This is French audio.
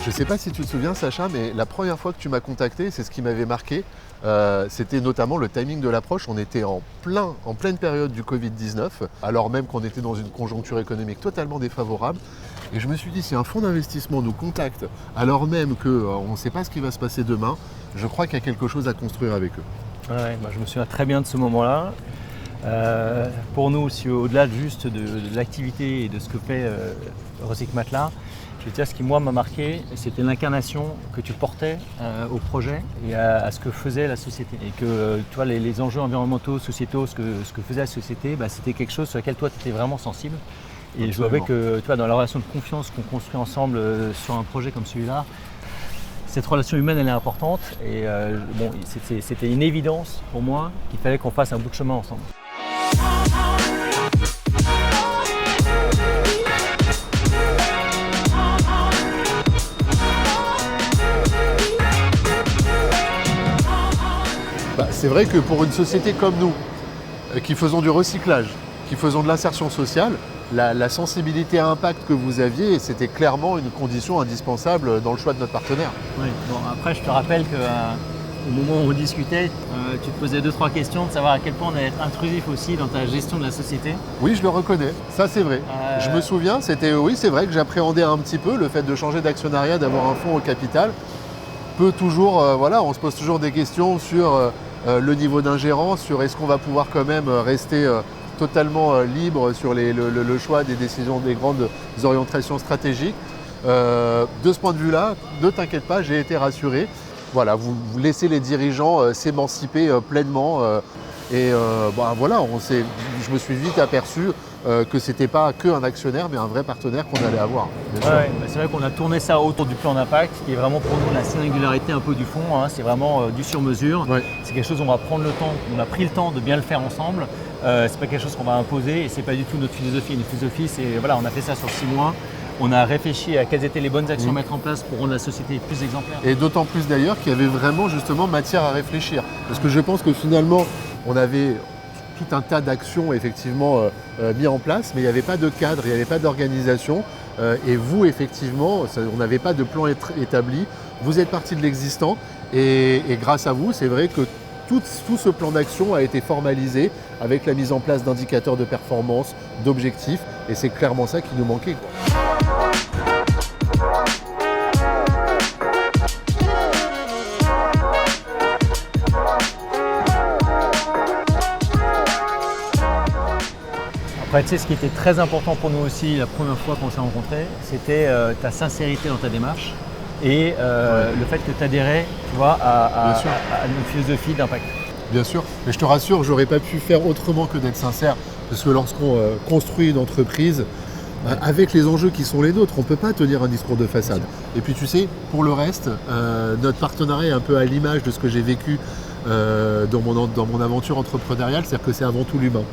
Je ne sais pas si tu te souviens, Sacha, mais la première fois que tu m'as contacté, c'est ce qui m'avait marqué. C'était notamment le timing de l'approche. On était en pleine période du Covid-19, alors même qu'on était dans une conjoncture économique totalement défavorable. Et je me suis dit, si un fonds d'investissement nous contacte, alors même qu'on ne sait pas ce qui va se passer demain, je crois qu'il y a quelque chose à construire avec eux. Ouais, je me souviens très bien de ce moment-là. Pour nous aussi, au-delà juste de l'activité et de ce que fait Recyc Matelas, je vais te dire, ce qui moi m'a marqué, c'était l'incarnation que tu portais au projet et à ce que faisait la société. Et que toi, les enjeux environnementaux, sociétaux, ce que faisait la société, c'était quelque chose sur lequel toi tu étais vraiment sensible. Et je vois que toi, dans la relation de confiance qu'on construit ensemble sur un projet comme celui-là, cette relation humaine elle est importante et c'était une évidence pour moi qu'il fallait qu'on fasse un bout de chemin ensemble. C'est vrai que pour une société comme nous, qui faisons du recyclage, qui faisons de l'insertion sociale, la sensibilité à impact que vous aviez, c'était clairement une condition indispensable dans le choix de notre partenaire. Oui, bon, après je te rappelle qu'au moment où on discutait, tu te posais 2-3 questions de savoir à quel point on allait être intrusif aussi dans ta gestion de la société. Oui, je le reconnais, ça c'est vrai. Je me souviens, c'est vrai que j'appréhendais un petit peu le fait de changer d'actionnariat, d'avoir un fonds au capital. On se pose toujours des questions sur le niveau d'ingérence, sur est-ce qu'on va pouvoir quand même rester totalement libre sur le choix des décisions, des grandes orientations stratégiques. De ce point de vue-là, ne t'inquiète pas, j'ai été rassuré. Voilà, vous laissez les dirigeants s'émanciper pleinement. Je me suis vite aperçu que ce n'était pas qu'un actionnaire, mais un vrai partenaire qu'on allait avoir. C'est vrai qu'on a tourné ça autour du plan d'impact, qui est vraiment pour nous la singularité un peu du fonds. C'est vraiment du sur-mesure. Ouais. C'est quelque chose où on va prendre le temps, on a pris le temps de bien le faire ensemble. C'est pas quelque chose qu'on va imposer et c'est pas du tout notre philosophie. Notre philosophie, c'est on a fait ça sur 6 mois. On a réfléchi à quelles étaient les bonnes actions à mettre en place pour rendre la société plus exemplaire. Et d'autant plus d'ailleurs qu'il y avait vraiment justement matière à réfléchir. Parce que je pense que finalement, on avait tout un tas d'actions effectivement mis en place, mais il n'y avait pas de cadre, il n'y avait pas d'organisation. Et vous, effectivement, on n'avait pas de plan établi. Vous êtes parti de l'existant et grâce à vous, c'est vrai que tout ce plan d'action a été formalisé avec la mise en place d'indicateurs de performance, d'objectifs. Et c'est clairement ça qui nous manquait, quoi. Après, tu sais, ce qui était très important pour nous aussi la première fois qu'on s'est rencontrés, c'était ta sincérité dans ta démarche et le fait que tu adhérais, tu vois, à notre philosophie d'impact. Bien sûr, mais je te rassure, j'aurais pas pu faire autrement que d'être sincère, parce que lorsqu'on construit une entreprise, avec les enjeux qui sont les nôtres, on ne peut pas tenir un discours de façade. Et puis tu sais, pour le reste, notre partenariat est un peu à l'image de ce que j'ai vécu dans mon aventure entrepreneuriale, c'est-à-dire que c'est avant tout l'humain.